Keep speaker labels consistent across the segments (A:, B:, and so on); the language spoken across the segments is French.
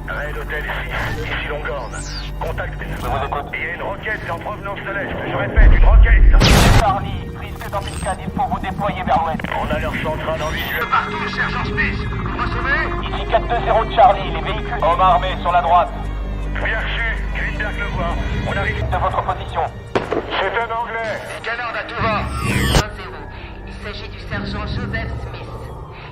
A: Raid Hôtel 6, ici Longhorn. Contactez. Je vous écoute. Il y a une roquette en provenance de l'Est. Je répète, une roquette.
B: Charlie, prise de d'embuscade, il faut vous déployer vers l'ouest.
A: On a leur centrale en visuel. Partout, sergent Smith. Vous recevez?
B: Ici 420 de Charlie, les véhicules. Hommes armés sur la droite.
A: Bien reçu. Greenberg le voit. On arrive
B: De votre position.
A: C'est un anglais. Canard à tout va.
C: 1-0. Il s'agit du sergent Joseph Smith.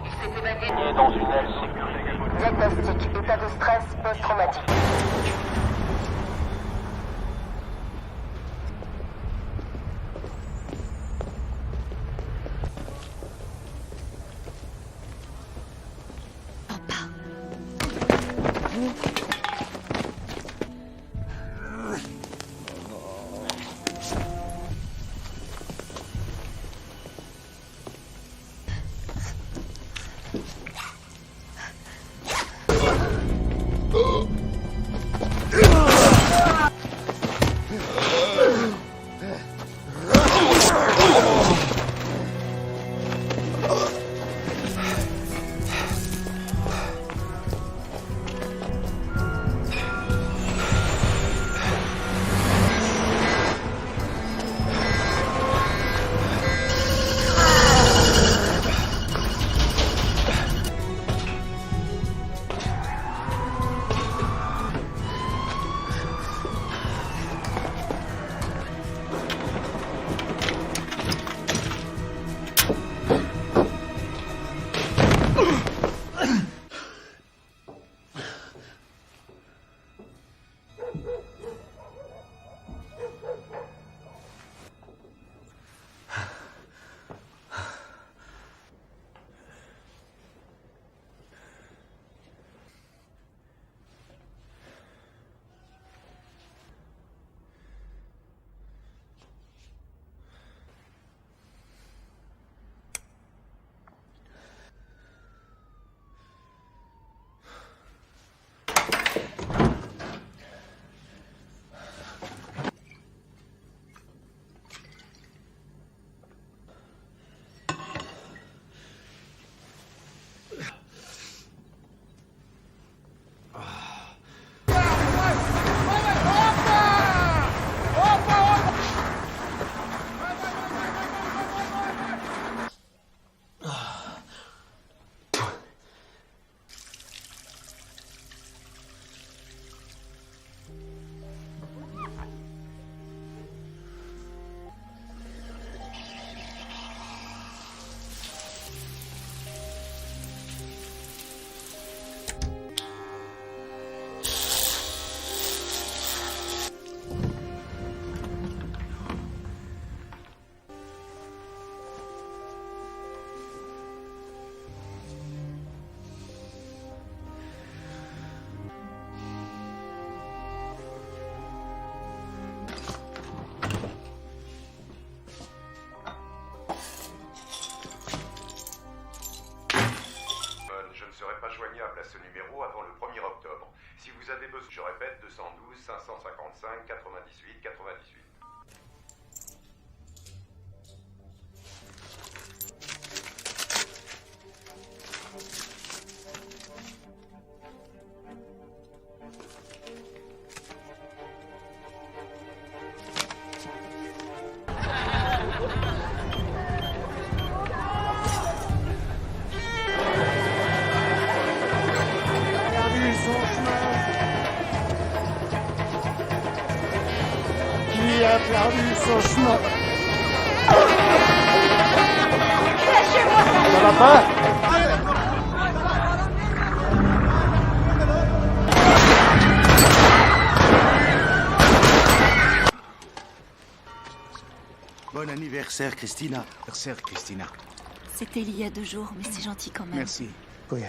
C: Il s'est évadé.
B: Il est dans une aile sécurisée.
C: Diagnostic. État de stress post-traumatique.
D: Joignable à ce numéro avant le 1er octobre. Si vous avez besoin, je répète, 212 555 98 98.
E: Qui a perdu son chemin? Ça va pas?
F: Bon anniversaire, Christina. Anniversaire, Christina.
G: C'était il y a 2 jours, mais c'est gentil quand même.
F: Merci.
E: Oui.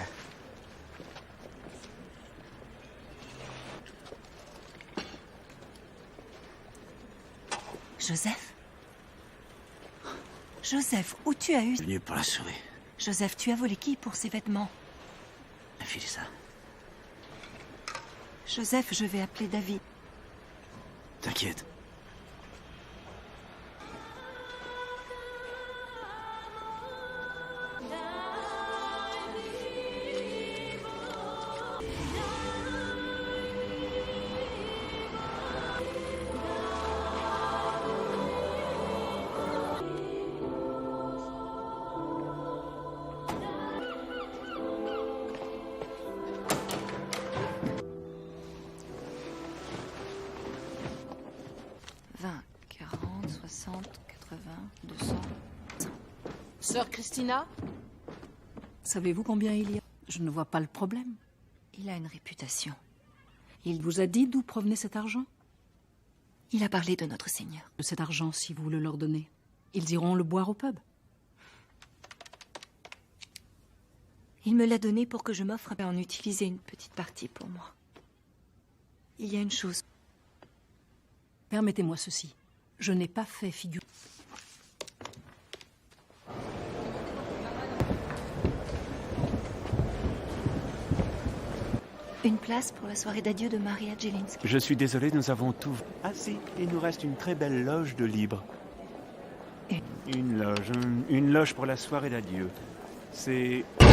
G: Joseph? Joseph, où tu as eu...
F: Venu pour la sauver.
G: Joseph, tu as volé qui pour ces vêtements?
F: Filez ça.
G: Joseph, je vais appeler David.
F: T'inquiète.
E: Sœur Christina?
H: Savez-vous combien il y a? Je ne vois pas le problème.
G: Il a une réputation.
H: Il vous a dit d'où provenait cet argent?
G: Il a parlé de notre Seigneur.
H: De cet argent, si vous le leur donnez, ils iront le boire au pub.
G: Il me l'a donné pour que je m'offre à en utiliser une petite partie pour moi. Il y a une chose.
H: Permettez-moi ceci. Je n'ai pas fait figure...
G: Une place pour la soirée d'adieu de Maria Jelinski.
F: Je suis désolé, nous avons tout... Ah si, il nous reste une très belle loge de libre. Une loge pour la soirée d'adieu. C'est...
A: Oui,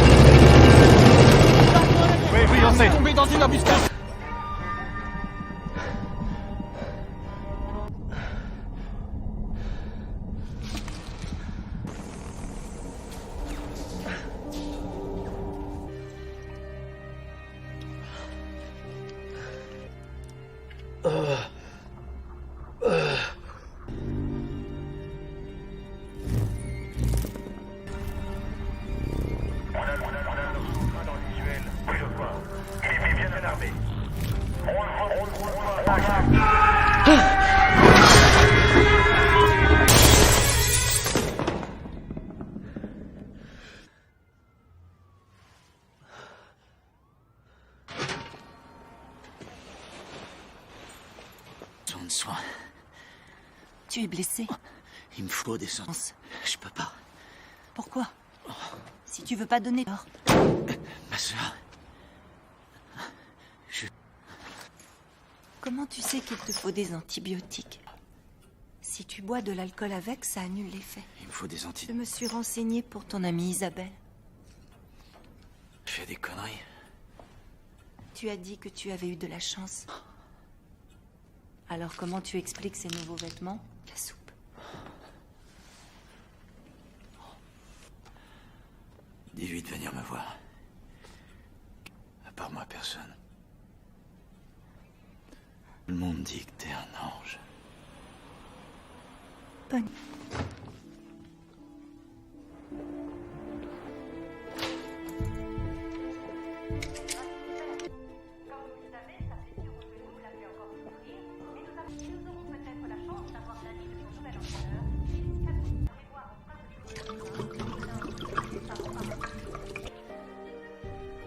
A: on sait.
E: Tombé dans une embuscade.
A: On a le dans le visuel. Oui, je vois. Il est bien armé.
F: Besoin de soins.
G: Tu es blessé.
F: Il me faut des sens. Je peux pas.
G: Pourquoi? Si tu veux pas donner l'or.
F: Ma sœur...
G: Comment tu sais qu'il te faut des antibiotiques? Si tu bois de l'alcool avec, ça annule l'effet.
F: Il me faut des
G: Je
F: antibiotiques.
G: me suis renseignée pour ton amie Isabelle.
F: Je fais des conneries.
G: Tu as dit que tu avais eu de la chance. Alors comment tu expliques ces nouveaux vêtements? La soupe.
F: Dis-lui de venir me voir. À part moi, personne. Tout le monde dit que t'es un ange.
G: Bonne.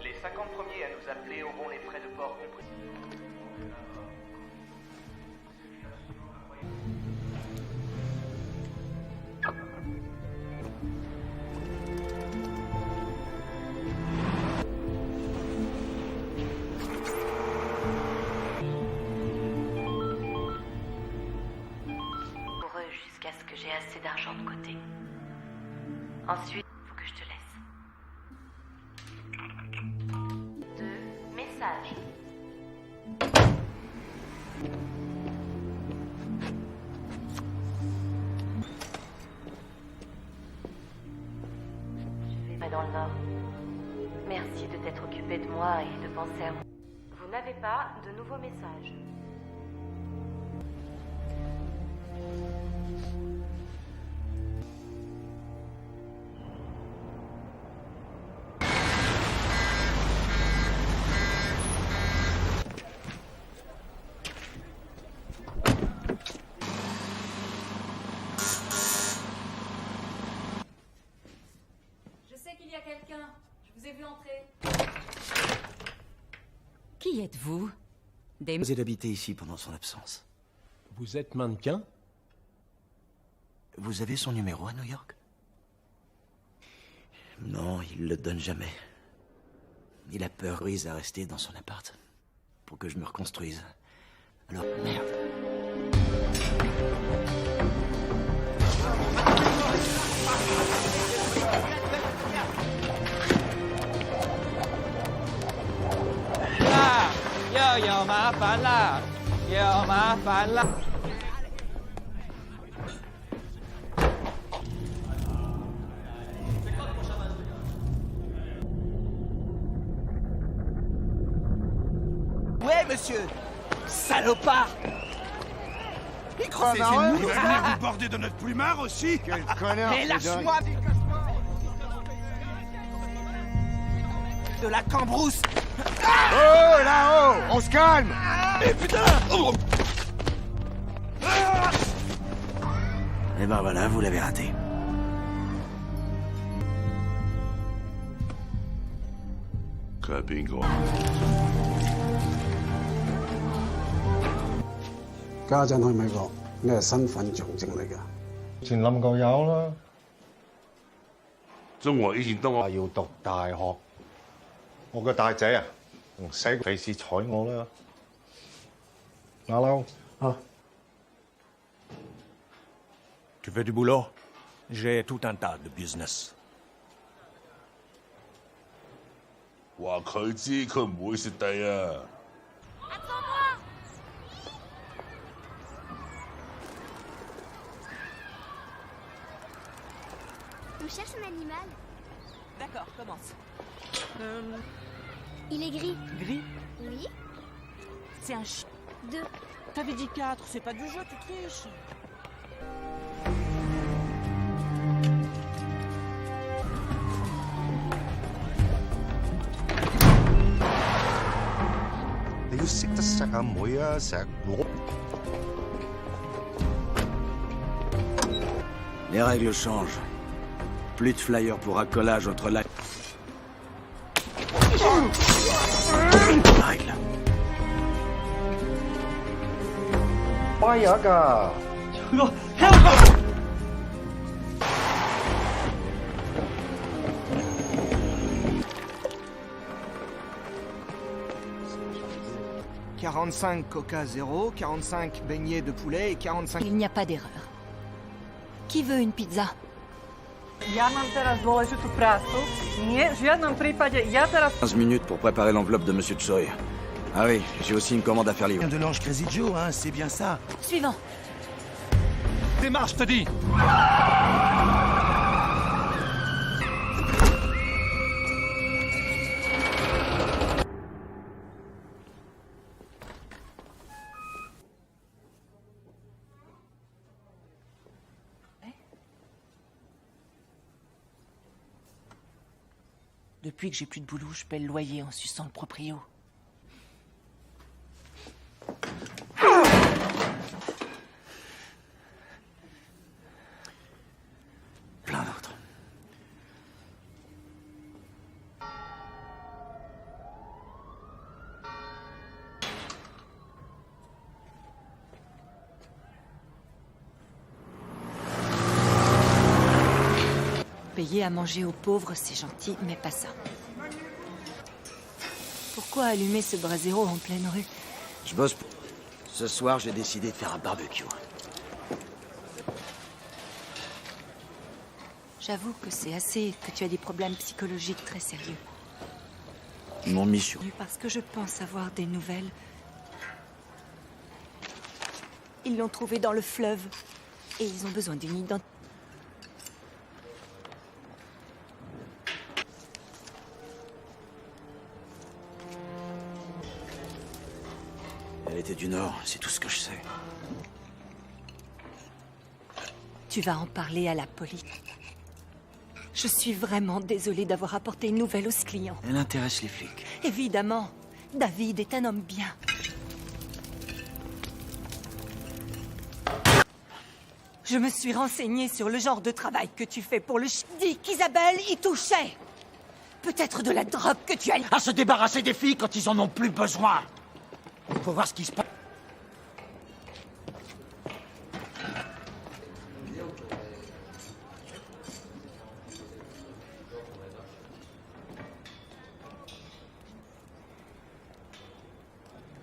B: Les 50 premiers à nous appeler auront les frais de port compris.
C: Pour eux jusqu'à ce que j'ai assez d'argent de côté. Ensuite, faut que je te laisse. 2 messages. Je vais dans le nord. Merci de t'être occupé de moi et de penser à moi. Vous n'avez pas de nouveaux messages.
H: Je sais qu'il y a quelqu'un. Je vous ai vu entrer. Qui êtes-vous? Des...
F: Osé d'habiter ici pendant son absence.
I: Vous êtes mannequin?
F: Vous avez son numéro à New York? Non, il le donne jamais. Il a peur, Ruiz, à rester dans son appart. Pour que je me reconstruise. Alors, merde.
E: 有麻烦啦，有麻烦啦。
J: Ouais, monsieur. Salopard. Il croit
F: C'est nous.
J: Il
F: va venir vous border de notre plumard aussi.
J: Quel connard. Mais lâche-moi. de la cambrousse.
K: Oh, là-haut! On se calme!
J: Eh putain!
F: Et ben voilà, vous l'avez raté.
K: Bingo.
L: 家陣去美國，你係身份象徵嚟㗎。
M: 前冧過有啦。
K: 中國以前都
M: 話要讀大學，我個大仔啊，唔使費事睬我啦。馬騮啊
I: Tu fais du boulot? J'ai tout un tas de business.
K: 話佢知，佢唔會蝕底啊！
N: On cherche un animal.
H: D'accord, commence.
N: Il est gris.
H: Gris?
N: Oui.
H: C'est un chien.
N: 2.
H: T'avais dit 4, c'est pas du jeu, tu triches.
F: Les règles changent. Plus de flyers pour accolage entre la... Règle.
M: Pas yaga.
J: « 45 Coca 0, 45 beignets de poulet et 45... »
G: Il n'y a pas d'erreur. Qui veut une pizza?
O: Ja mam teraz dôležitú prácu. Nie, v žiadnom prípade. Ja teraz...
F: 15 minutes pour préparer l'enveloppe de Monsieur Choi. Ah oui, j'ai aussi une commande à faire livrer.
J: De l'ange Crazy Joe, hein, c'est bien ça.
G: Suivant.
E: Démarche, je te dis.
H: Depuis que j'ai plus de boulot, je paie le loyer en suçant le proprio.
F: Plein d'autres.
G: Payer à manger aux pauvres, c'est gentil, mais pas ça. Pourquoi allumer ce brasero en pleine rue?
F: Je bosse pour... Ce soir, j'ai décidé de faire un barbecue.
G: J'avoue que c'est assez que tu as des problèmes psychologiques très sérieux.
F: Mon mission.
G: Parce que je pense avoir des nouvelles. Ils l'ont trouvé dans le fleuve. Et ils ont besoin d'une identité.
F: Elle était du Nord, c'est tout ce que je sais.
G: Tu vas en parler à la police. Je suis vraiment désolée d'avoir apporté une nouvelle aux clients.
F: Elle intéresse les flics.
G: Évidemment, David est un homme bien. Je me suis renseignée sur le genre de travail que tu fais pour le Dis qu'Isabelle y touchait. Peut-être de la drogue que tu as...
J: À se débarrasser des filles quand ils en ont plus besoin. Faut voir ce qui se passe.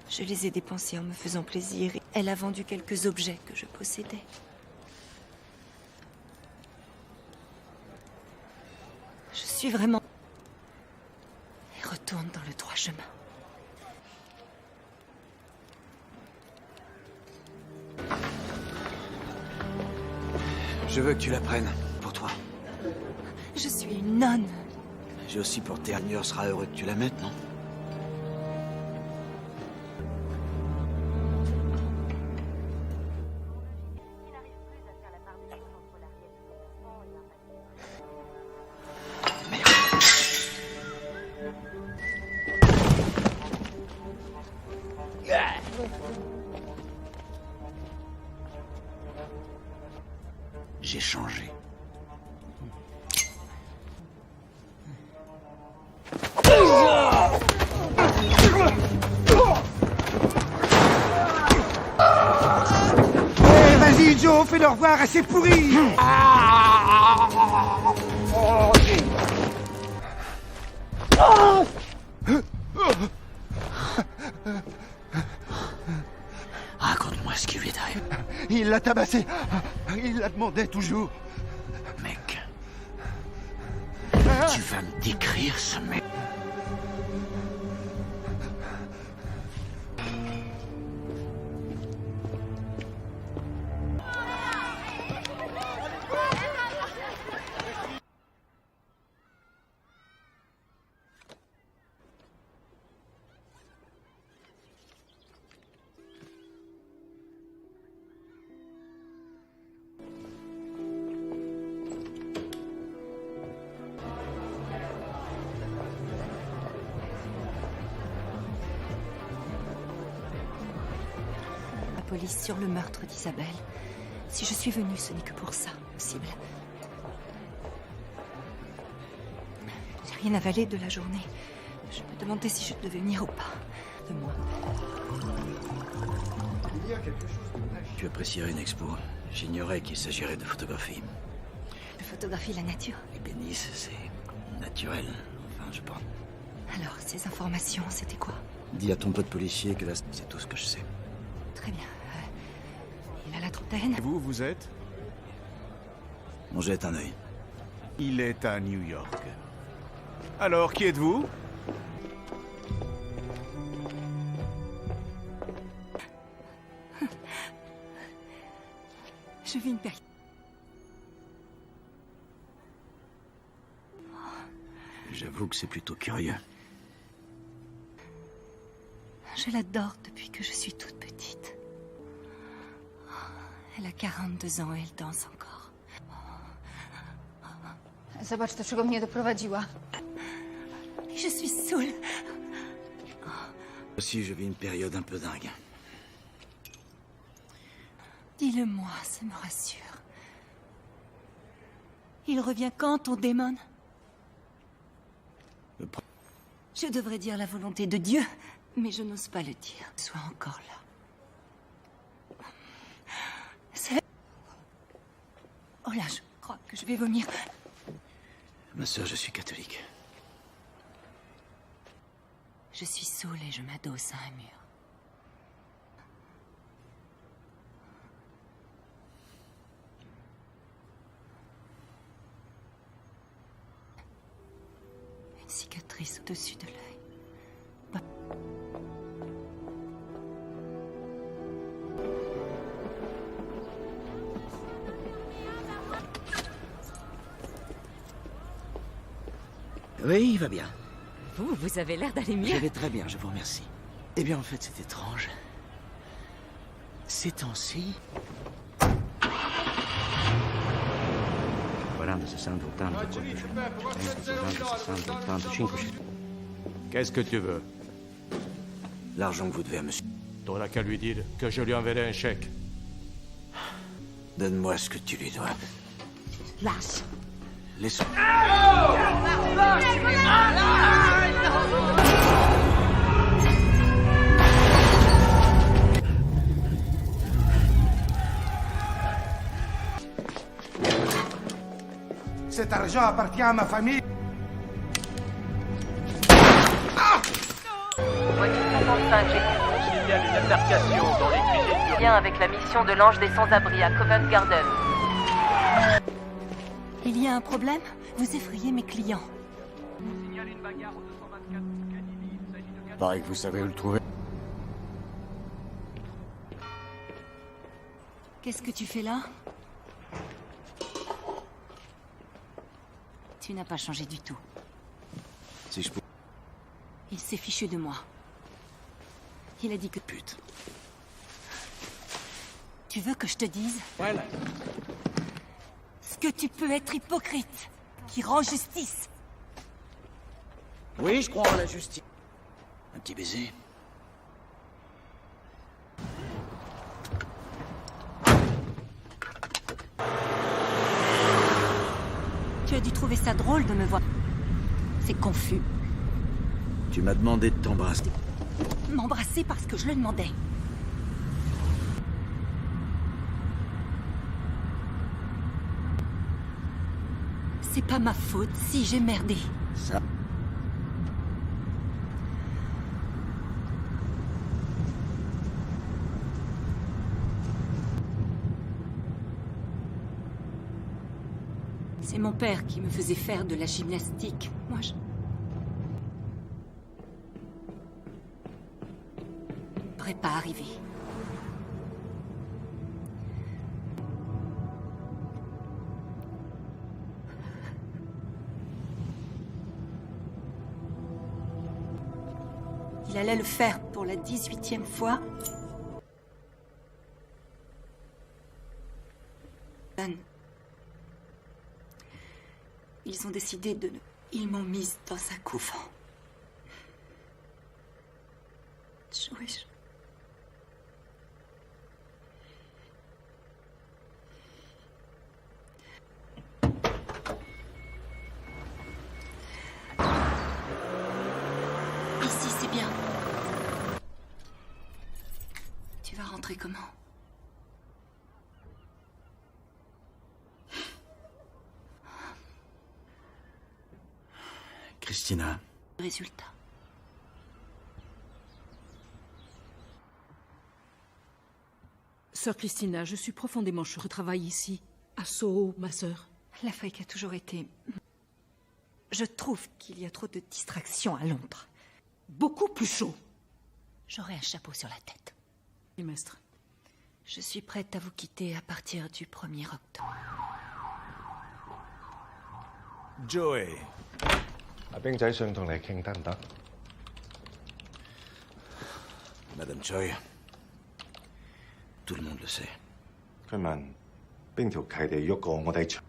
G: Je les ai dépensés en me faisant plaisir. Elle a vendu quelques objets que je possédais. Je suis vraiment... Et retourne dans le droit chemin.
F: Je veux que tu la prennes, pour toi.
G: Je suis une nonne.
F: J'ai aussi pour Ternier sera heureux que tu la mettes, non? J'ai changé.
J: Eh, vas-y, Joe, fais-leur voir, assez pourri.
F: Raconte-moi ce qui lui est arrivé.
J: Il l'a tabassé. Il la demandait toujours.
F: Mec. Tu vas me décrire ce mec.
H: La police sur le meurtre d'Isabelle. Si je suis venue, ce n'est que pour ça, possible. J'ai rien avalé de la journée. Je me demandais si je devais venir ou pas. De moi.
J: Il y a quelque chose de...
F: Tu apprécierais une expo. J'ignorais qu'il s'agirait de photographie.
H: Je photographie la nature.
F: L'ébénisme, c'est naturel. Enfin, je pense.
H: Alors, ces informations, c'était quoi?
F: Dis à ton pote policier que là, c'est tout ce que je sais.
H: Très bien. Il a la trentaine.
I: Vous, vous êtes?
F: On jette un œil.
I: Il est à New York. Alors, qui êtes-vous?
H: Je vis une période.
F: J'avoue que c'est plutôt curieux.
H: Je l'adore depuis que je suis toute petite. Elle a 42 ans et elle danse encore.
P: Zobacz, do czego mnie doprowadziła.
H: Je suis saoule.
F: Aussi, je vis une période un peu dingue.
H: Dis-le-moi, ça me rassure. Il revient quand, ton démon? Je devrais dire la volonté de Dieu, mais je n'ose pas le dire. Sois encore là. C'est... Oh là, je crois que je vais vomir.
F: Ma sœur, je suis catholique.
H: Je suis saoule et je m'adosse à un mur. Une cicatrice au-dessus de l'œil.
F: Oui, il va bien.
C: Vous avez l'air d'aller mieux.
F: Je vais très bien, je vous remercie. Eh bien, en fait, c'est étrange. Ces temps-ci...
I: Qu'est-ce que tu veux?
F: L'argent que vous devez à monsieur.
I: T'auras qu'à lui dire que je lui enverrai un chèque.
F: Donne-moi ce que tu lui dois.
C: Lâche.
F: Laisse...
J: Cet argent appartient à ma famille.
C: Voiture 55, j'ai
B: signale une altercation dans les cuisines du...
C: lien avec la mission de l'Ange des Sans-Abri à Covent Garden.
H: Il y a un problème? Vous effrayez mes clients.
B: On signale une bagarre au 224 Kennedy. Il s'agit de...
L: Paraît que vous savez où le trouver.
H: Qu'est-ce que tu fais là? Tu n'as pas changé du tout.
F: Si je peux...
H: Il s'est fichu de moi. Il a dit que...
F: Pute.
H: Tu veux que je te dise?
E: Voilà.
H: Ce que tu peux être hypocrite, qui rend justice.
F: Oui, je crois en la justice. Un petit baiser.
H: dû trouver ça drôle de me voir. C'est confus.
F: Tu m'as demandé de t'embrasser.
H: M'embrasser parce que je le demandais. C'est pas ma faute si j'ai merdé.
F: Ça...
H: C'est mon père qui me faisait faire de la gymnastique. Moi, je... n'aurais pas arrivé. Il allait le faire pour la 18e fois. Ils ont décidé de... Ils m'ont mise dans un couvent. Ici, c'est bien. Tu vas rentrer comment?
F: Christina.
H: Résultat.
Q: Sœur Christina, je suis profondément choquée. Je travaille ici, à Soho, ma sœur.
H: L'Afrique a toujours été... Je trouve qu'il y a trop de distractions à Londres.
Q: Beaucoup plus chaud.
H: J'aurai un chapeau sur la tête.
Q: Trimestre.
H: Je suis prête à vous quitter à partir du 1er octobre.
I: Joey.
M: 阿兵仔想同你傾得唔得？
F: Madame Choi, tout le monde le sait.
M: 佢問邊條契地喐過我哋場？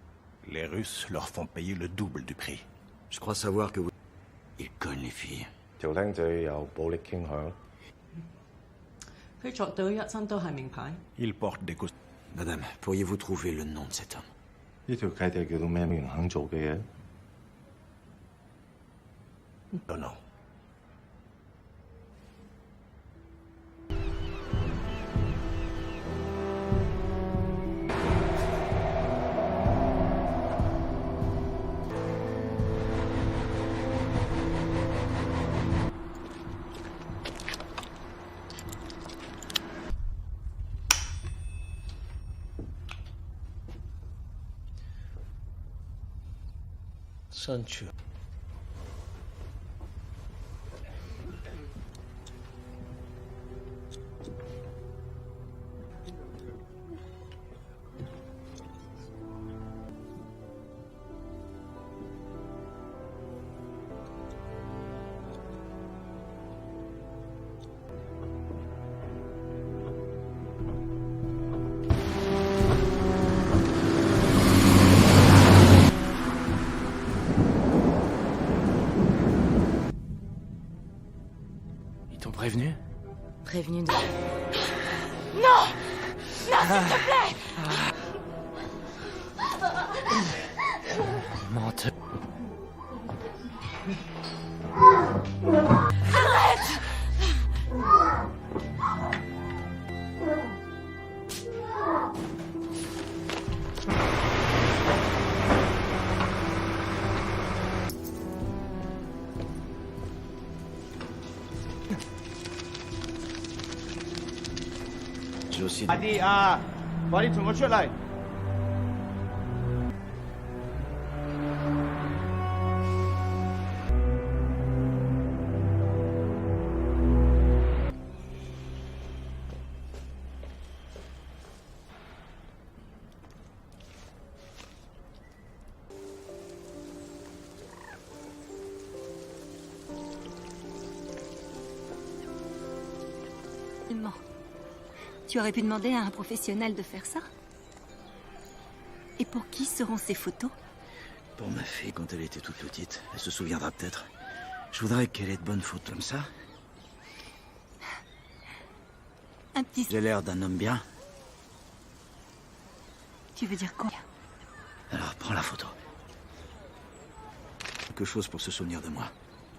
I: Les Russes leur font payer le double du prix.
F: Je crois savoir que vous... Ils cognent les filles.
M: 條僆仔有暴力傾向。
Q: 佢着到一身都係名牌。
I: Ils portent des costumes.
F: Madame, pourriez-vous trouver le nom de cet homme?
M: 呢條契地叫到咩人肯做嘅嘢？
I: Non, non. Sancho.
F: Prévenu?
H: Prévenu de...
G: Non! Non, s'il te plaît!
F: Menteur.
G: Arrête!
F: Aussi...
J: 快啲啊！快啲同我出嚟！
H: Tu aurais pu demander à un professionnel de faire ça? Et pour qui seront ces photos?
F: Pour ma fille, quand elle était toute petite. Elle se souviendra peut-être. Je voudrais qu'elle ait de bonnes photos comme ça.
H: Un petit...
F: J'ai l'air d'un homme bien.
H: Tu veux dire quoi?
F: Alors, prends la photo. quelque chose pour se souvenir de moi.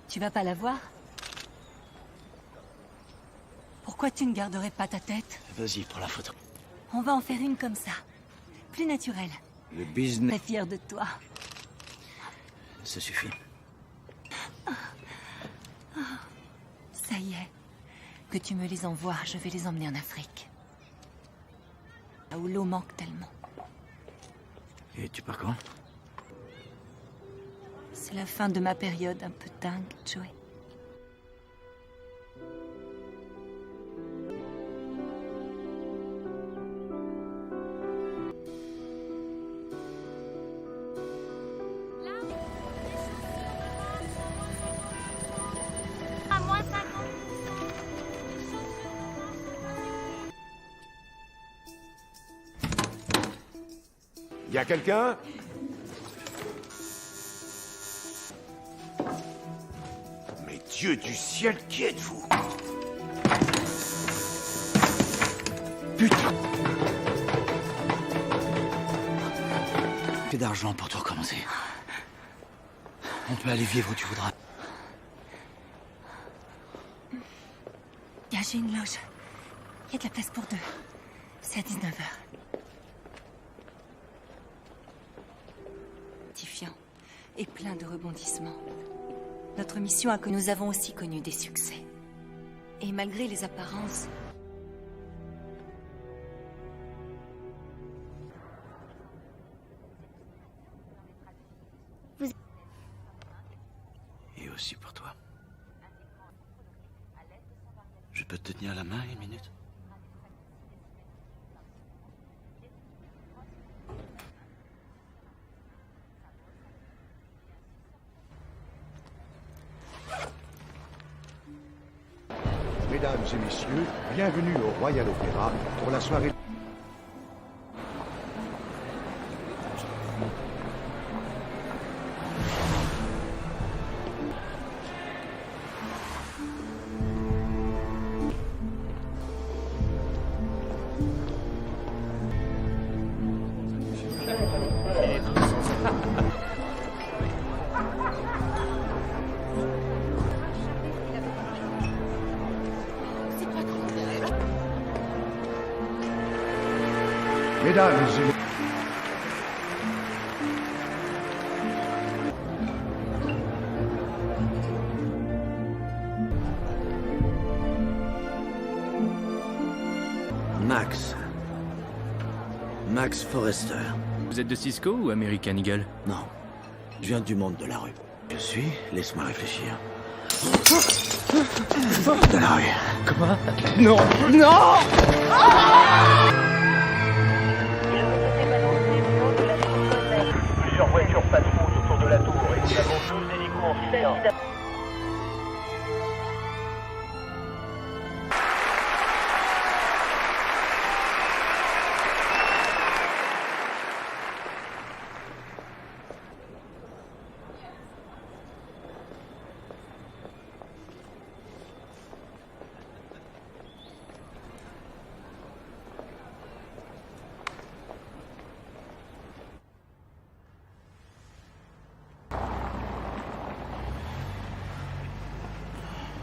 H: Tu vas pas la voir? Pourquoi tu ne garderais pas ta tête?
F: Vas-y, prends la photo.
H: On va en faire une comme ça. Plus naturelle.
F: Le business...
H: Très fière de toi.
F: Ça suffit.
H: Ça y est. Que tu me les envoies, je vais les emmener en Afrique. Là où l'eau manque tellement.
F: Et tu pars quand?
H: C'est la fin de ma période un peu dingue, Joey.
N: À moins 50.
I: Y a quelqu'un? Mais Dieu du ciel, qui êtes-vous? Putain!
F: Fais d'argent pour tout recommencer. On peut aller vivre où tu voudras.
H: J'ai une loge. Il y a de la place pour deux. C'est à 19h. Tifiant et plein de rebondissements. Notre mission a que nous avons aussi connu des succès. Et malgré les apparences,
F: Et aussi pour toi. Je peux te tenir la main une minute?
R: Mesdames et messieurs, bienvenue au Royal Opéra pour la soirée. Mesdames et messieurs.
F: Max. Max Forrester.
S: Vous êtes de Cisco ou American Eagle?
F: Non. Je viens du monde de la rue. Je suis... Laisse-moi réfléchir. De la rue.
S: Quoi?
F: Non. Non.
A: Plusieurs voitures patrouillent autour de la tour et nous avons 12 hélicos amphibiens.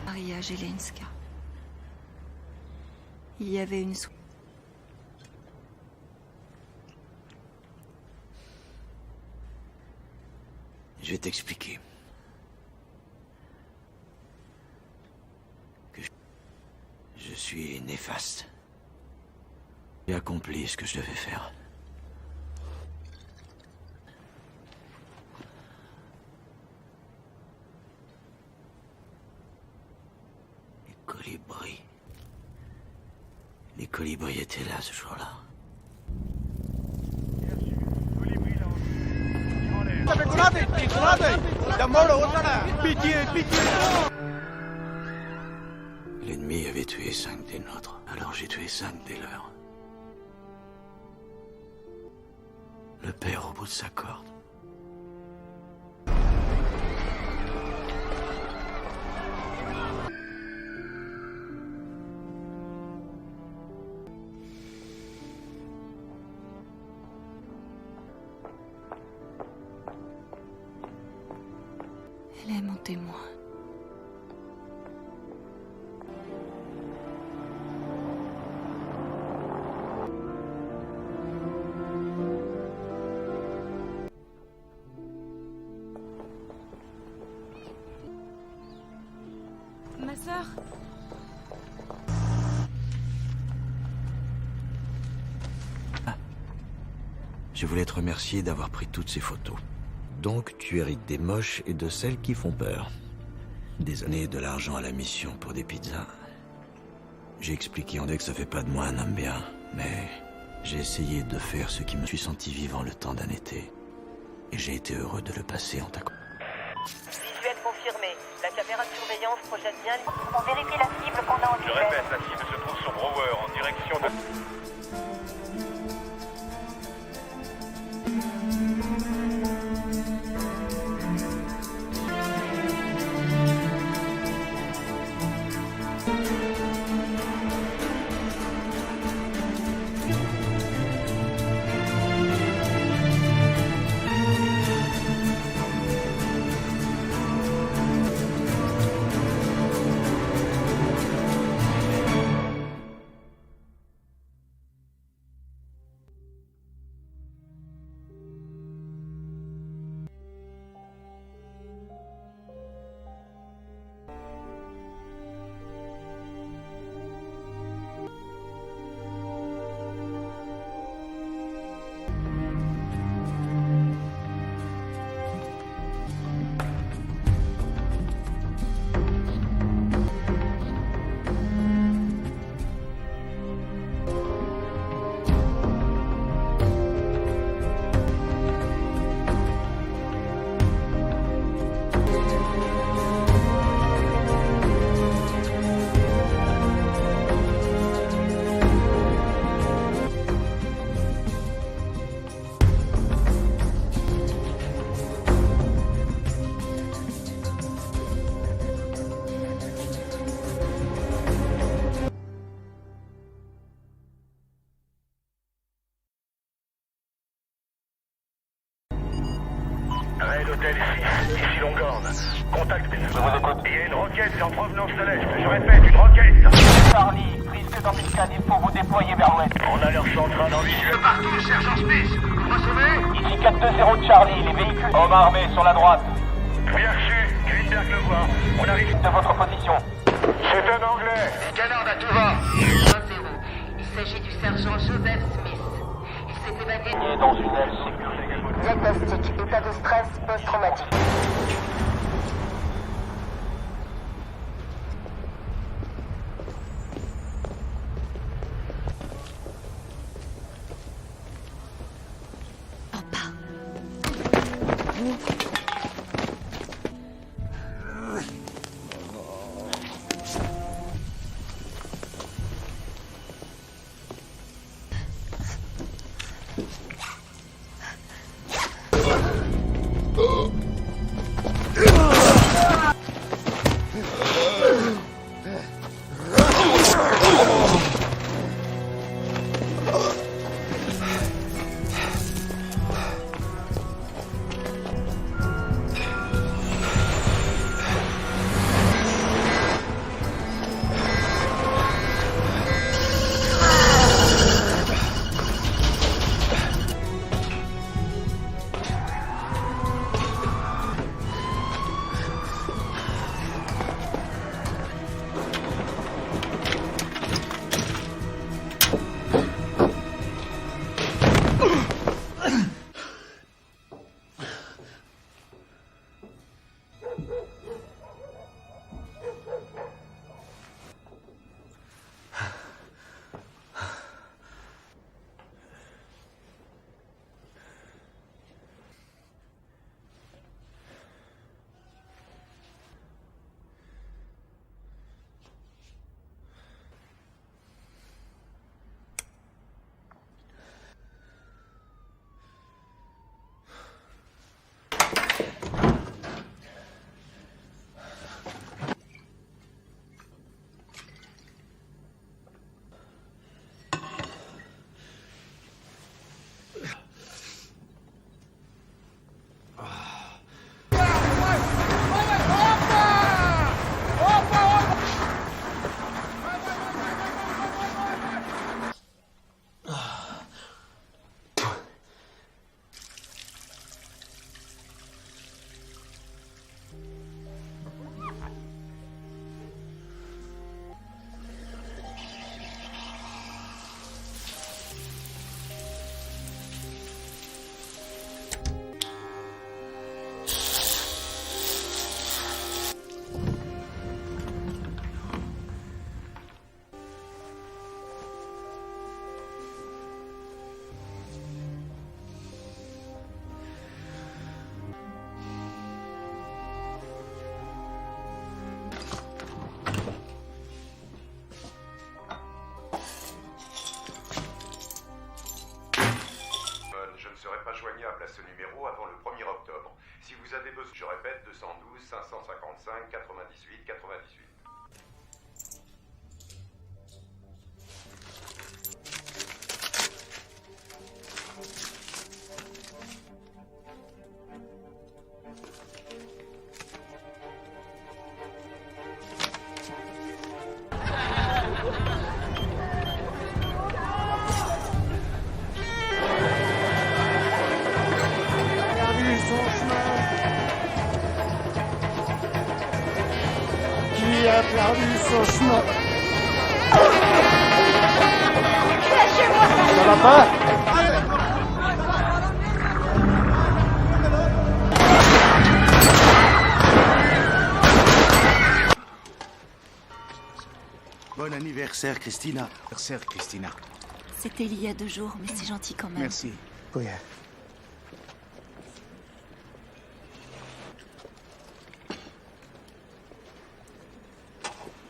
H: Maria Jelenska. Il y avait une...
F: Je vais t'expliquer. Que je suis néfaste. J'ai accompli ce que je devais faire. Colibri. Les colibris étaient là ce jour-là. L'ennemi avait tué 5 des nôtres, alors j'ai tué 5 des leurs. Le père au bout de sa corde.
H: témoin.
C: Ma sœur.
F: Je voulais te remercier d'avoir pris toutes ces photos. Donc, tu hérites des moches et de celles qui font peur. Des années et de l'argent à la mission pour des pizzas. J'ai expliqué en que ça fait pas de moi un homme bien, mais j'ai essayé de faire ce qui me suis senti vivant le temps d'un été. Et j'ai été heureux de le passer en ta compagnie.
C: Visuel confirmé. La caméra de surveillance projette bien. On vérifie la cible qu'on a en
A: Je répète, la cible se trouve sur Brower en direction de... L'hôtel ici Longhorn. Contact des feux. Il y a une roquette en provenance de l'Est. Je répète, une roquette.
B: Charlie, risque d'embuscade, il faut vous déployer vers l'ouest.
A: On a leur centrale en visuel.
B: Partout, sergent Smith. Vous me recevez? Ici 420 Charlie, les véhicules. Hommes armés sur la droite.
A: Bien reçu. Greenberg le voit. On arrive
B: de votre position.
A: C'est un Anglais.
B: Il canarde à tout va.
C: 1-0. Il s'agit du sergent Joseph Smith. Il s'est évadé.
B: Il est dans une aile sécurisée.
C: Diagnostic, état de stress post-traumatique.
D: Si vous avez besoin, je répète, 212 555 98 98.
L: Qui a perdu son chemin? Ça va pas?
R: Bon anniversaire, Christina. Anniversaire, Christina.
H: C'était il y a 2 jours, mais c'est gentil quand même.
R: Merci. Oui.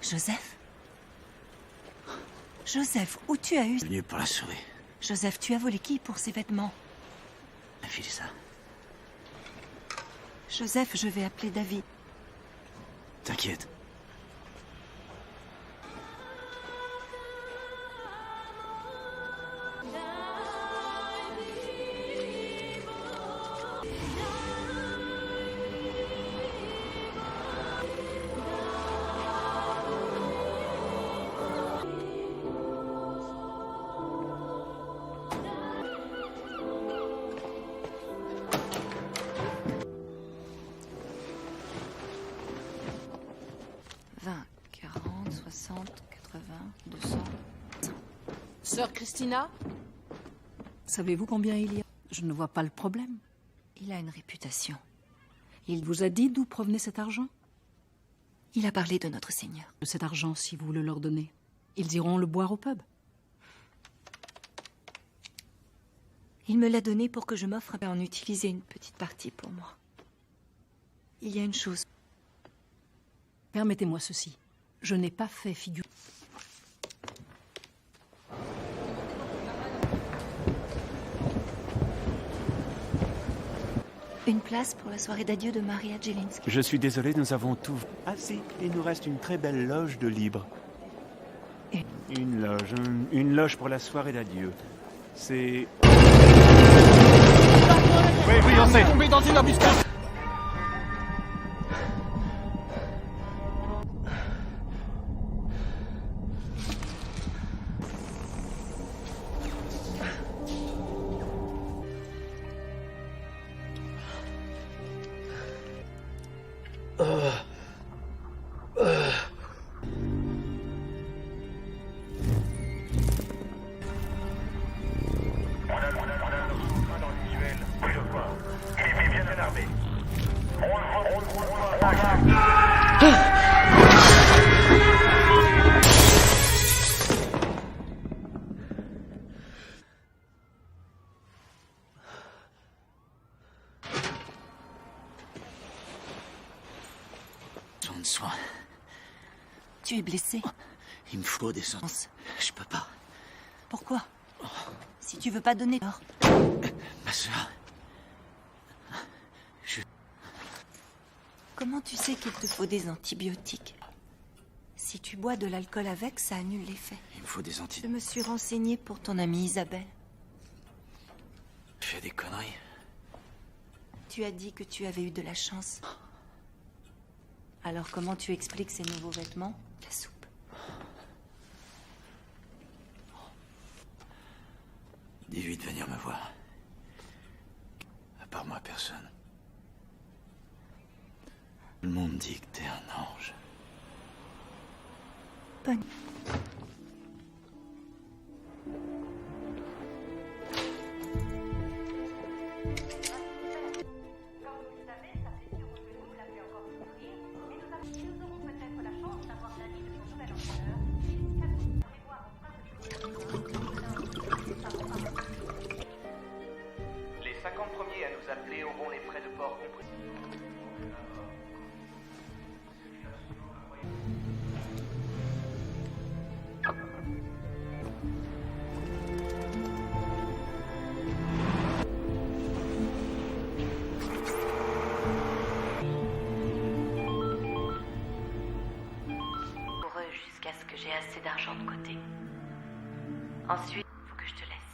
H: Joseph? Joseph, où tu as eu...
F: Venu pour la sauver.
H: Joseph, tu as volé qui pour ces vêtements?
F: Filez ça.
H: Joseph, je vais appeler David.
F: T'inquiète.
Q: Sœur Christina? Savez-vous combien il y a? Je ne vois pas le problème.
H: Il a une réputation.
Q: Il vous a dit d'où provenait cet argent?
H: Il a parlé de notre Seigneur.
Q: De cet argent, si vous le leur donnez, ils iront le boire au pub.
H: Il me l'a donné pour que je m'offre à en utiliser une petite partie pour moi. Il y a une chose.
Q: Permettez-moi ceci. Je n'ai pas fait figure...
H: Une place pour la soirée d'adieu de Maria Jelinski.
T: Je suis désolé, nous avons tout... Ah si, il nous reste une très belle loge de libre. Une loge pour la soirée d'adieu. C'est... Oui, on sait.
E: Tombé dans une embuscade.
F: Soin.
H: Tu es blessé?
F: Il me faut des sens. Je peux pas.
H: Pourquoi? Si tu veux pas donner... Alors...
F: Ma sœur...
H: Comment tu sais qu'il te faut des antibiotiques? Si tu bois de l'alcool avec, ça annule l'effet.
F: Il me faut des antibiotiques.
H: Je me suis renseignée pour ton amie Isabelle.
F: Tu fais des conneries.
H: Tu as dit que tu avais eu de la chance. Alors comment tu expliques ces nouveaux vêtements? La soupe.
F: Dis-lui de venir me voir. À part moi, personne. Tout le monde dit que t'es un ange.
H: Bonne.
B: Les 50 premiers à nous appeler auront les frais de port compris.
C: assez d'argent de côté. Ensuite, faut que je te laisse.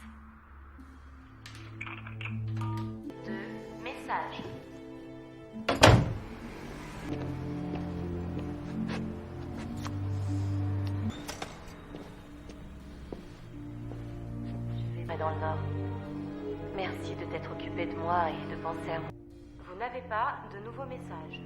C: 2 messages. Je vais dans le nord. Merci de t'être occupé de moi et de penser à moi. Vous n'avez pas de nouveaux messages.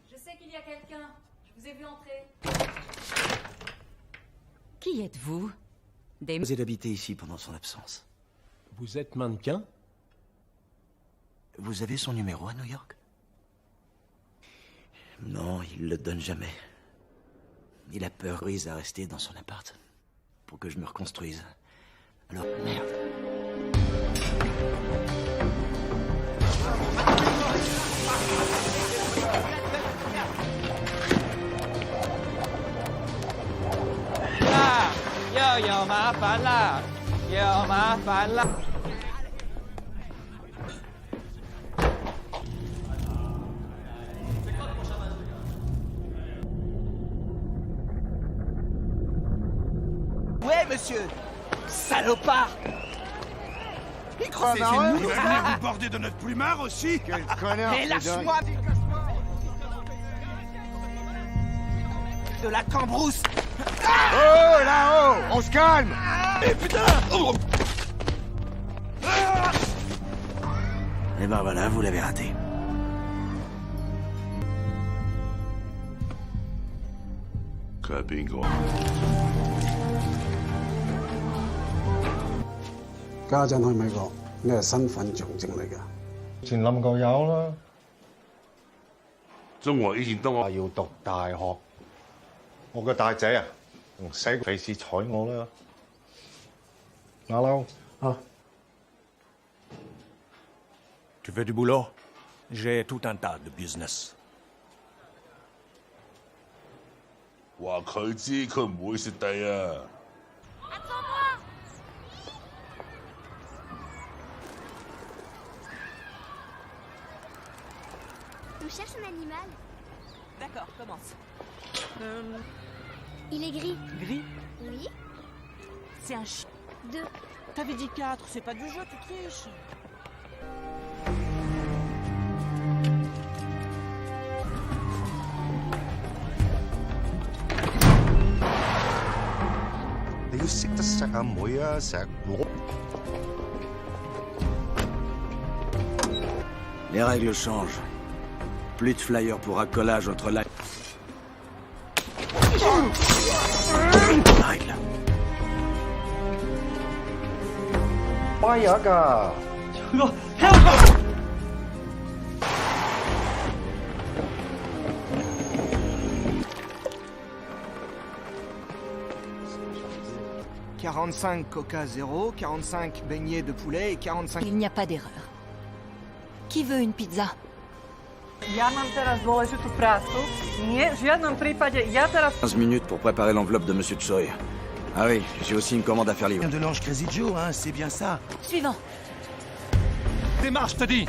Q: Je sais qu'il y a quelqu'un. Je vous ai vu entrer.
G: Qui êtes-vous?
F: Vous êtes habité ici pendant son absence.
T: Vous êtes mannequin?
F: Vous avez son numéro à New York? Non, il le donne jamais. Il a peur Reese à rester dans son appart. Pour que je me reconstruise. Alors, merde.
E: 有麻烦啦，有麻烦啦。
J: Ouais, monsieur. Salopard. Il croit
I: C'est une vous venir vous border de notre plumard aussi?
J: Quel connard.
I: Mais
J: lâche-moi. De la cambrousse.
R: Oh, là-haut! On se calme!
J: Eh putain!
F: Et ben voilà, vous l'avez raté.
K: Bingo.
L: 家陣去美國，你係身份象徵嚟㗎。
M: 前冧過有啦。
K: 中國以前當我
M: 話要讀大學，我個大仔啊，唔使費事睬我啦。馬騮啊
I: Tu veux du boulot? J'ai tout un tas de business.
K: 話佢知佢唔會蝕底啊！
N: On cherche un animal.
G: D'accord, commence.
N: Il est gris.
G: Gris?
N: Oui.
G: C'est un chien.
N: 2.
G: T'avais dit 4, c'est pas du jeu, tu triches.
F: Les règles changent. Plus de flyers pour accolage entre la... Règle.
M: Yaga.
J: « 45 Coca 0, 45 beignets de poulet et 45... »
H: Il n'y a pas d'erreur. Qui veut une pizza?
O: Ja mám teraz dôležitú prácu. Nie, v žiadnom prípade. Ja teraz...
F: 15 minutes pour préparer l'enveloppe de Monsieur Choi. Ah oui, j'ai aussi une commande à faire livrer.
I: De l'ange Crazy Joe, hein, c'est bien ça.
H: Suivant.
I: Démarche, t'as dit.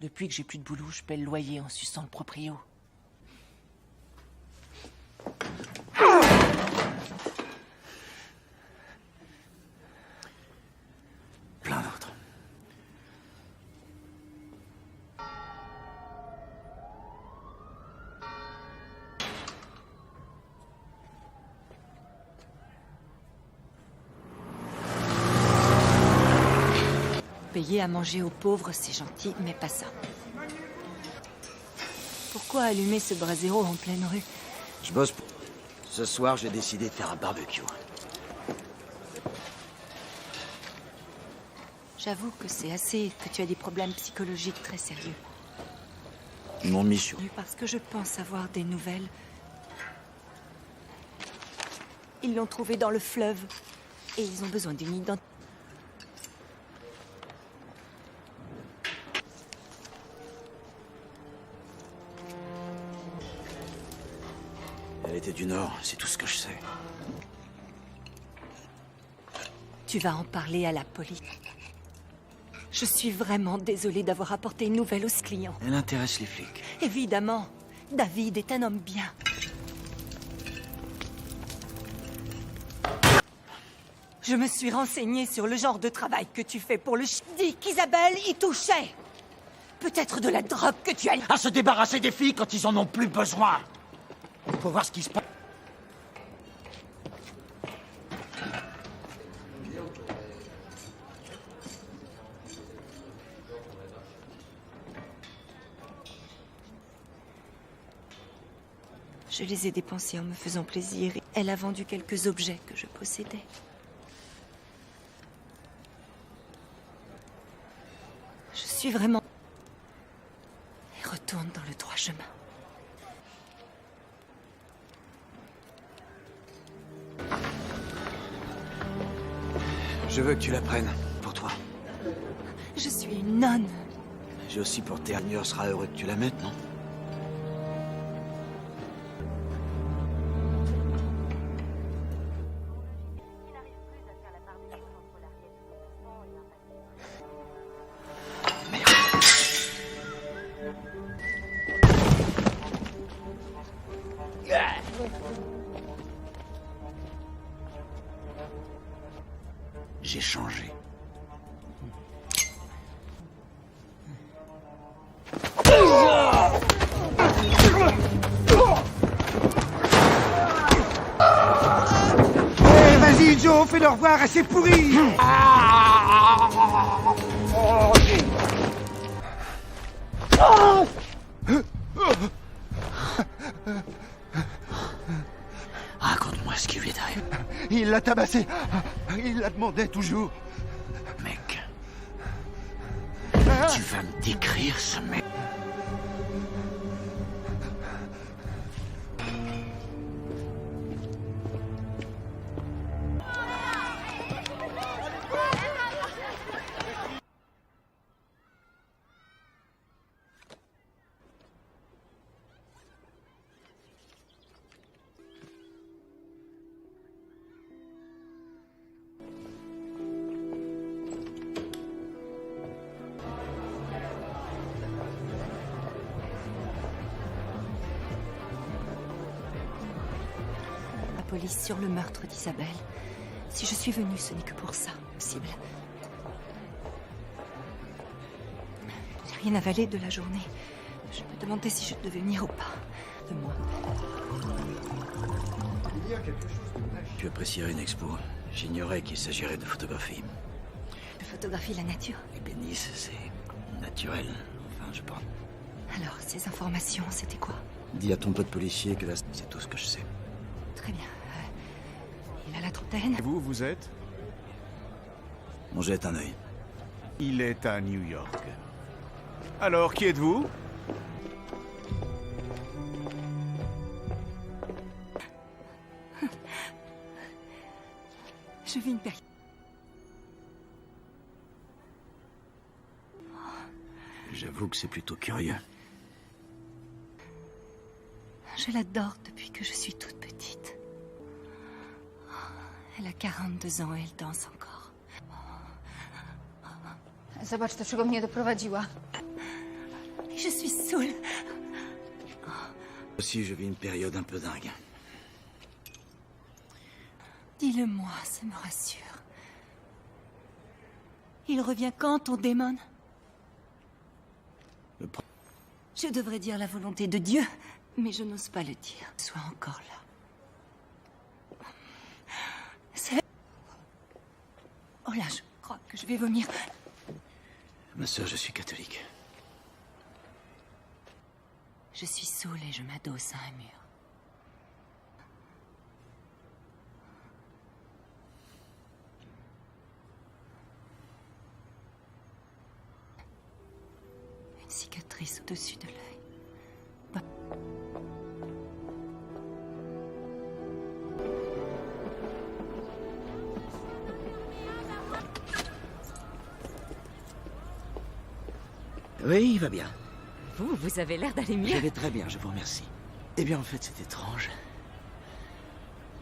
G: Depuis que j'ai plus de boulot, je paie le loyer en suçant le proprio.
F: Plein d'autres.
H: Payer à manger aux pauvres, c'est gentil, mais pas ça. Pourquoi allumer ce brasero en pleine rue?
F: Je bosse pour... Ce soir, j'ai décidé de faire un barbecue.
H: J'avoue que c'est assez que tu as des problèmes psychologiques très sérieux.
F: Mon mission.
H: Parce que je pense avoir des nouvelles. Ils l'ont trouvé dans le fleuve. Et ils ont besoin d'une identité.
F: Elle était du Nord, c'est tout ce que je sais.
H: Tu vas en parler à la police. Je suis vraiment désolée d'avoir apporté une nouvelle aux clients.
F: Elle intéresse les flics.
H: Évidemment, David est un homme bien. Je me suis renseignée sur le genre de travail que tu fais pour le dis qu'Isabelle y touchait. Peut-être de la drogue que tu as...
U: À se débarrasser des filles quand ils en ont plus besoin. Faut voir ce qui se passe.
H: Je les ai dépensés en me faisant plaisir. Elle a vendu quelques objets que je possédais. Je suis vraiment... Et retourne dans le droit chemin.
F: Je veux que tu la prennes, pour toi.
H: Je suis une nonne.
F: J'ai aussi pour Ternier sera heureux que tu la mettes, non? J'ai changé.
J: Hey, vas-y, Joe, fais-leur voir, c'est pourri.
F: Raconte-moi ce qui lui est arrivé.
R: Il l'a tabassé. Il la demandait toujours.
F: Mec. Tu vas me décrire ce mec.
H: Police sur le meurtre d'Isabelle. Si je suis venue, ce n'est que pour ça, possible. J'ai rien avalé de la journée. Je me demandais si je devais venir ou pas. De moi.
F: Tu apprécierais une expo. J'ignorais qu'il s'agirait de photographie.
H: Je photographie la nature.
F: Les bénisses, c'est naturel. Enfin, je pense.
H: Alors, ces informations, c'était quoi?
F: Dis à ton pote policier que là, c'est tout ce que je sais.
H: Très bien. Il a la trentaine.
I: Et vous, vous êtes?
F: On jette un œil.
I: Il est à New York. Alors, qui êtes-vous?
H: Je vis une période.
F: J'avoue que c'est plutôt curieux.
H: Je l'adore depuis que je suis toute petite. Elle a 42 ans et elle danse encore.
P: Zobacz, do czego mnie doprowadziła.
H: Je suis saoule.
F: Aussi, je vis une période un peu dingue.
H: Dis-le-moi, ça me rassure. Il revient quand, ton démon? Je devrais dire la volonté de Dieu, mais je n'ose pas le dire. Sois encore là. C'est... Oh là, je crois que je vais vomir.
F: Ma sœur, je suis catholique.
H: Je suis saoule et je m'adosse à un mur. Une cicatrice au-dessus de l'œil. Pas...
F: Oui, il va bien.
G: Vous avez l'air d'aller mieux.
F: Je vais très bien, je vous remercie. Eh bien, en fait, c'est étrange.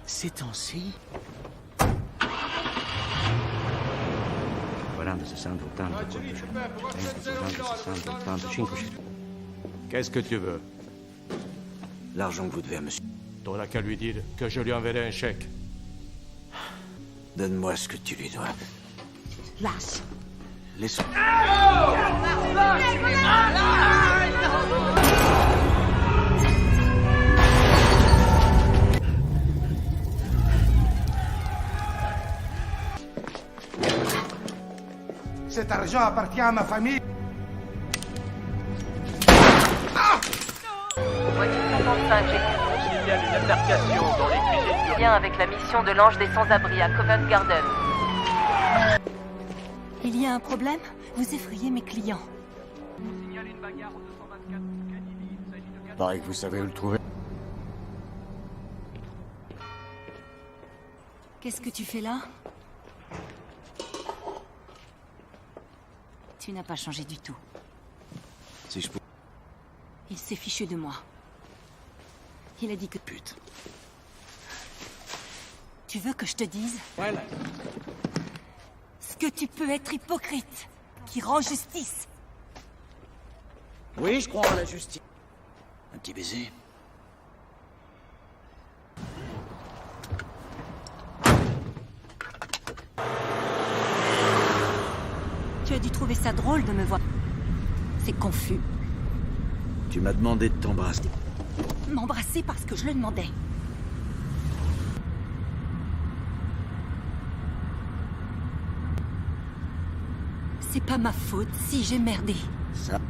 F: Ces temps-ci...
I: Qu'est-ce que tu veux?
F: L'argent que vous devez à monsieur.
I: T'auras qu'à lui dire que je lui enverrai un chèque.
F: Donne-moi ce que tu lui dois.
G: Lâche.
F: Laisse...
J: Cet argent appartient à ma famille.
C: Voiture 55, j'ai
B: Il y a une altercation dans les cuisines du...
C: lien avec la mission de l'Ange des Sans-Abri à Covent Garden.
H: Il y a un problème? Vous effrayez mes clients.
L: Pareil que vous savez où le trouver.
H: Qu'est-ce que tu fais là? Tu n'as pas changé du tout.
F: Si je peux...
H: Il s'est fichu de moi. Il a dit que...
F: Pute.
H: Tu veux que je te dise?
F: Voilà.
H: Ce que tu peux être hypocrite, qui rend justice.
F: Oui, je crois en la justice. Un petit baiser.
H: Tu as dû trouver ça drôle de me voir. C'est confus.
F: Tu m'as demandé de t'embrasser.
H: M'embrasser parce que je le demandais. C'est pas ma faute si j'ai merdé.
F: Ça...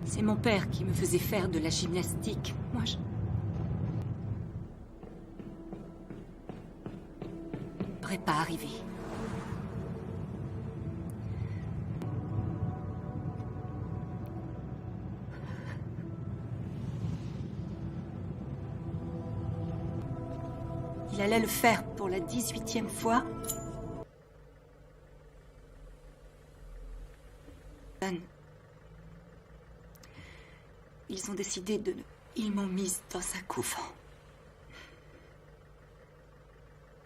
H: C'est mon père qui me faisait faire de la gymnastique. Moi, je... n'aurais pas arrivé. Il allait le faire pour la 18e fois. Ils ont décidé de... Ils m'ont mise dans un couvent.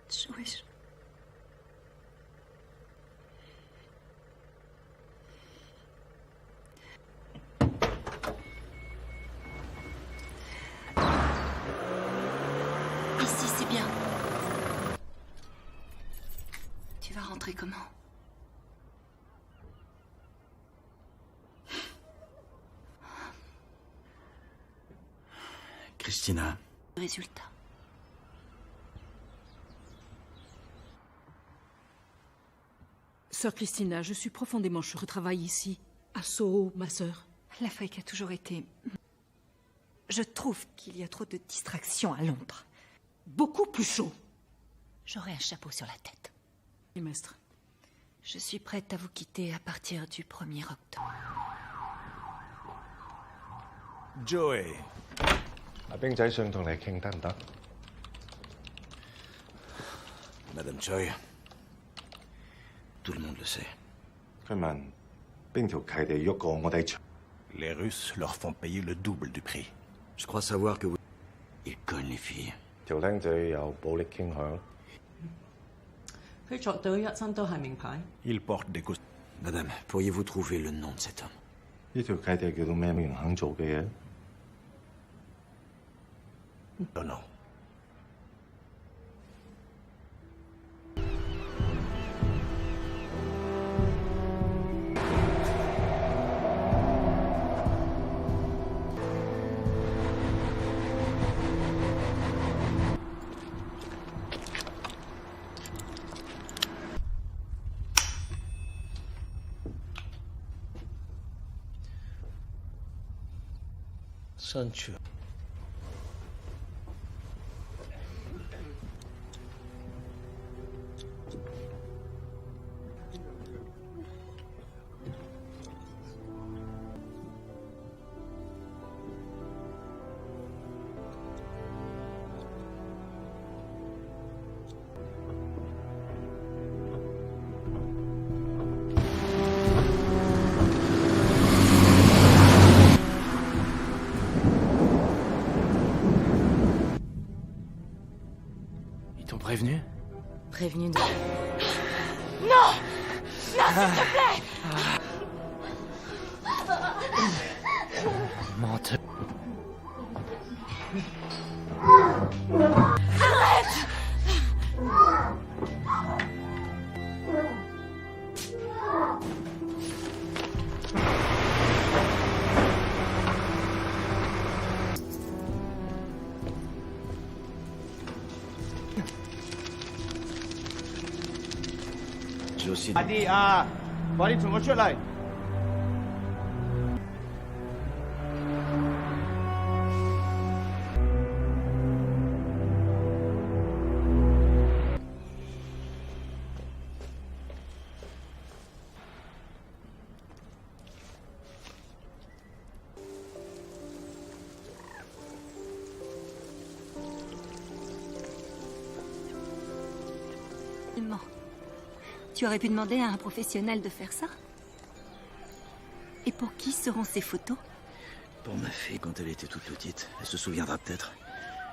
H: Joël. Ici, c'est bien. Tu vas rentrer comment?
F: Christina.
H: Résultat.
Q: Sœur Christina, je suis profondément choquée. Je travaille ici, à Soho, ma sœur.
H: L'Afrique a toujours été... Je trouve qu'il y a trop de distractions à Londres.
Q: Beaucoup plus chaud.
H: J'aurai un chapeau sur la tête.
Q: Trimestre.
H: Je suis prête à vous quitter à partir du 1er octobre.
I: Joey.
M: 阿兵仔想同你傾得唔得？
F: Madame Choi, tout le monde le sait.
M: 佢問邊條契地喐過我哋場？
I: Les Russes leur font payer le double du prix.
F: Je crois savoir que vous... Ils cognent les filles.
M: 條僆仔有暴力傾向。
S: 佢着到一身都係名牌。
I: Ils portent des costumes.
F: Madame, pourriez-vous trouver le nom de cet homme?
M: 呢條契地叫到咩人肯做嘅嘢？
I: Non, non.
F: Sancho.
A: prévenu?
C: Prévenu de...
G: Non! Non, s'il te plaît!
A: Menteur.
G: Arrête!
F: J'ai aussi...
J: 快啲啊！快啲同我出嚟！
H: Tu aurais pu demander à un professionnel de faire ça? Et pour qui seront ces photos?
F: Pour ma fille, quand elle était toute petite. Elle se souviendra peut-être.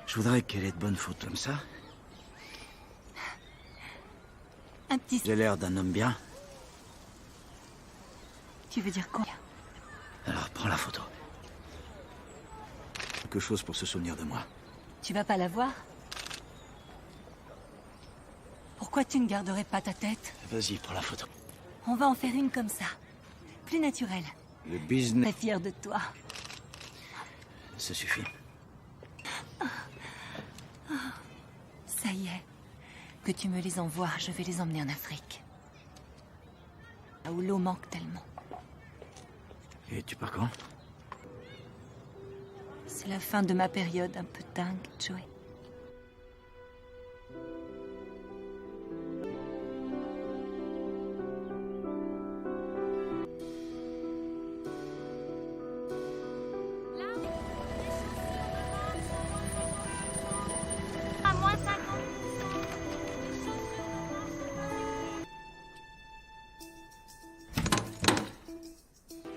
F: Je voudrais qu'elle ait de bonnes photos comme ça.
H: Un petit...
F: J'ai l'air d'un homme bien.
H: Tu veux dire quoi?
F: Alors, prends la photo. Quelque chose pour se souvenir de moi.
H: Tu vas pas la voir? Pourquoi tu ne garderais pas ta tête?
F: Vas-y, prends la photo.
H: On va en faire une comme ça. Plus naturelle.
F: Le business...
H: Très fière de toi.
F: Ça suffit.
H: Ça y est. Que tu me les envoies, je vais les emmener en Afrique. Là où l'eau manque tellement.
F: Et tu pars quand?
H: C'est la fin de ma période un peu dingue, Joey.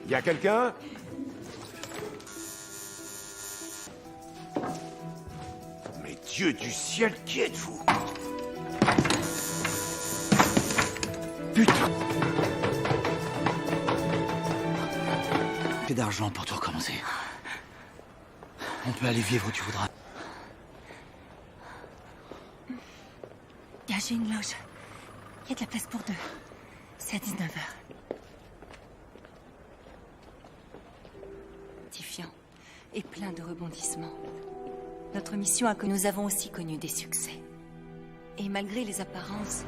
R: Y a quelqu'un?
U: Mais Dieu du ciel, qui êtes-vous?
F: Putain! J'ai d'argent pour tout recommencer. On peut aller vivre où tu voudras.
H: J'ai une loge. Il y a de la place pour deux. C'est à 19h. Terrifiant et plein de rebondissements. Notre mission a que nous avons aussi connu des succès. Et malgré les apparences...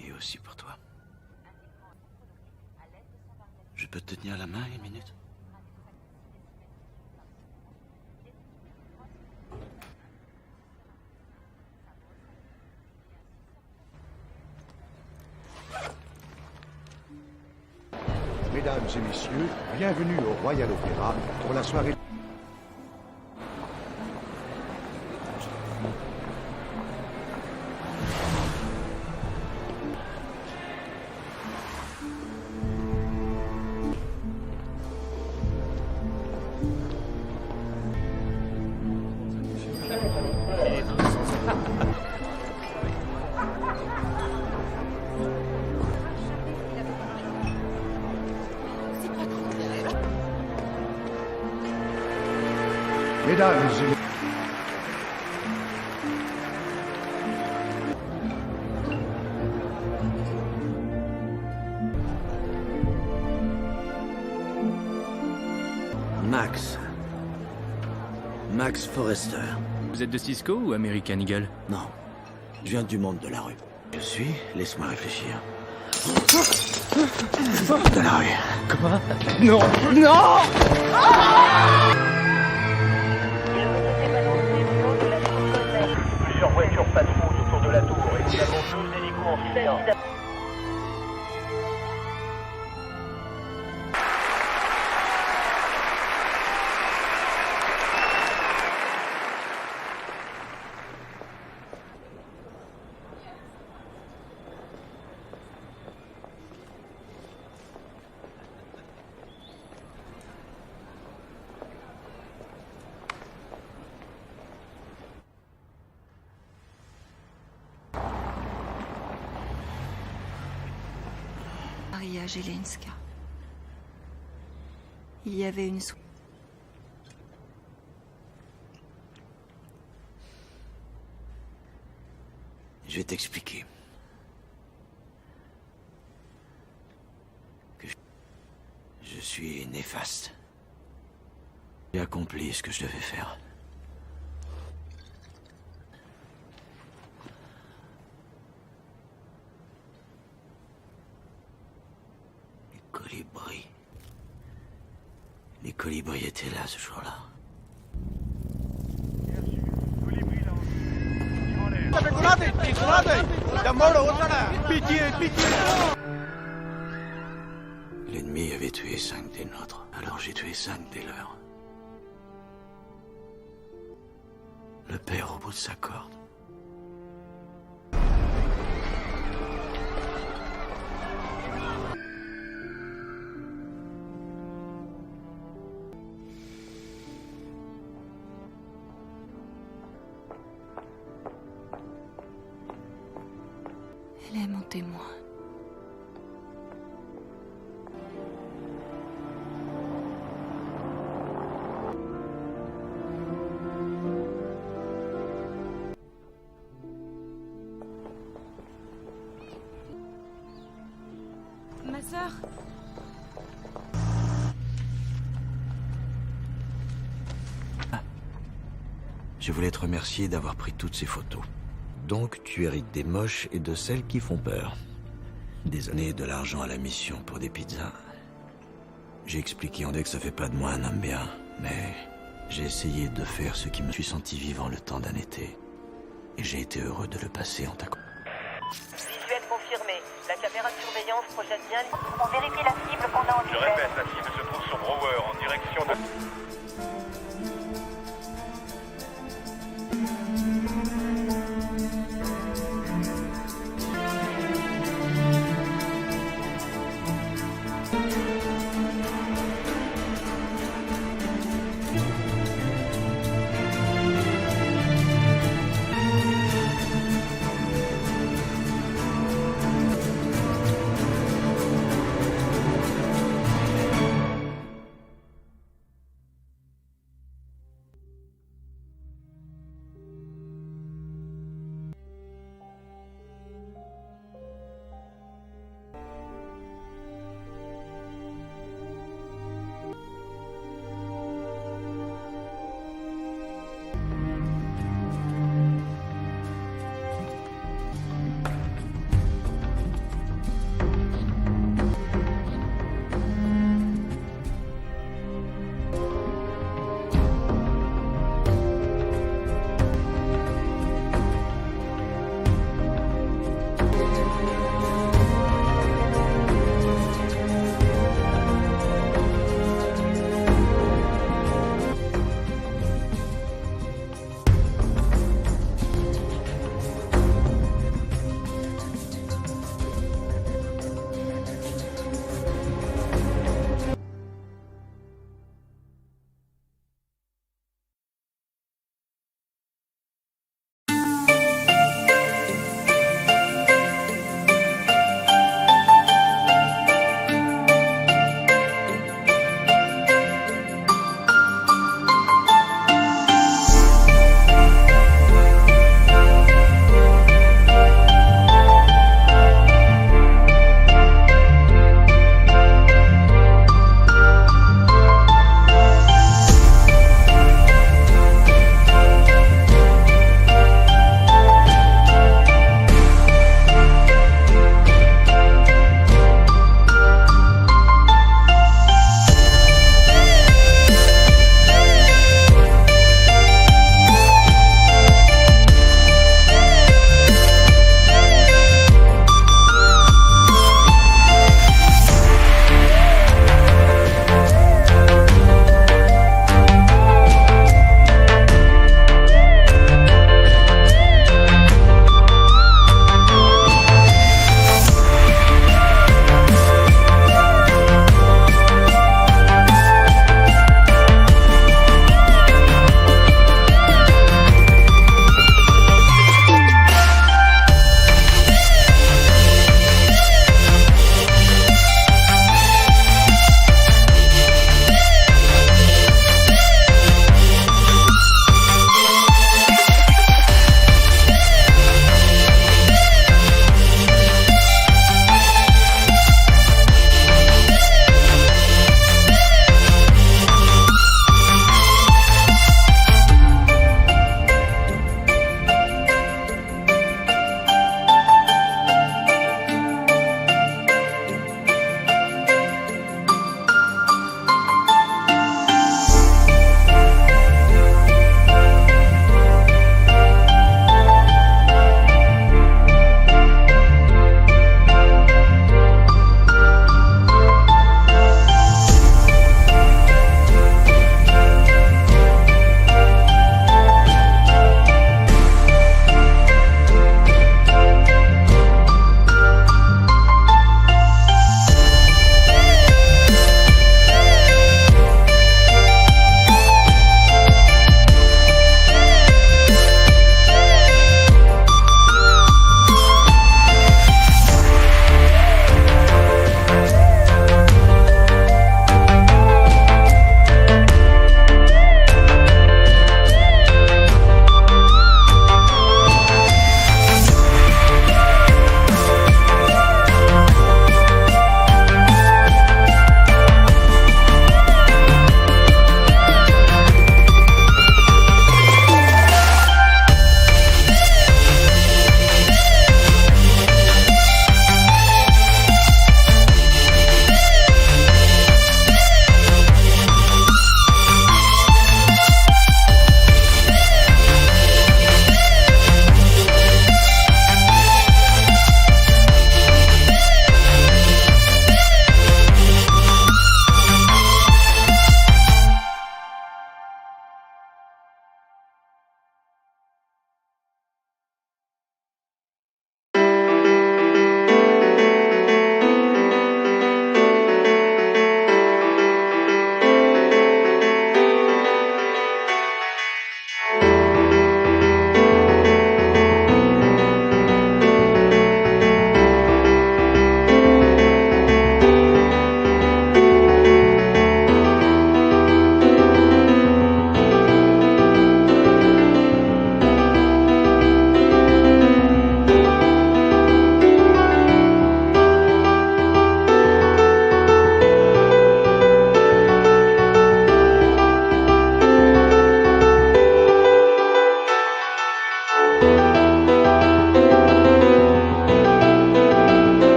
F: Et aussi pour toi. Je peux te tenir la main une minute?
R: Mesdames et messieurs, bienvenue au Royal Opéra pour la soirée... Mesdames et messieurs...
F: Max Forrester.
A: Vous êtes de Cisco ou American Eagle?
F: Non. Je viens du monde de la rue. Je suis... Laisse-moi réfléchir. De la rue.
A: Quoi?
F: Non! Non!
B: Plusieurs voitures patrouillent autour de la tour et nous avons 12 hélicos en fuite.
H: mariée à Jelenska. Il y avait une
F: Je vais t'expliquer. Que je suis néfaste. J'ai accompli ce que je devais faire. Les colibris étaient là ce jour-là. L'ennemi avait tué 5 des nôtres, alors j'ai tué 5 des leurs. Le père au bout de sa corde.
H: Elle est mon témoin.
P: Ma sœur.
F: Je voulais te remercier d'avoir pris toutes ces photos. Donc, tu hérites des moches et de celles qui font peur. Des années et de l'argent à la mission pour des pizzas. J'ai expliqué en que ça fait pas de moi un homme bien, mais j'ai essayé de faire ce qui me suis senti vivant le temps d'un été. Et j'ai été heureux de le passer en ta compagnie.
C: Visuel confirmé. La caméra de surveillance projette bien. On vérifie la cible qu'on a en visuel.
B: Je répète, la cible se trouve sur Brower en direction de...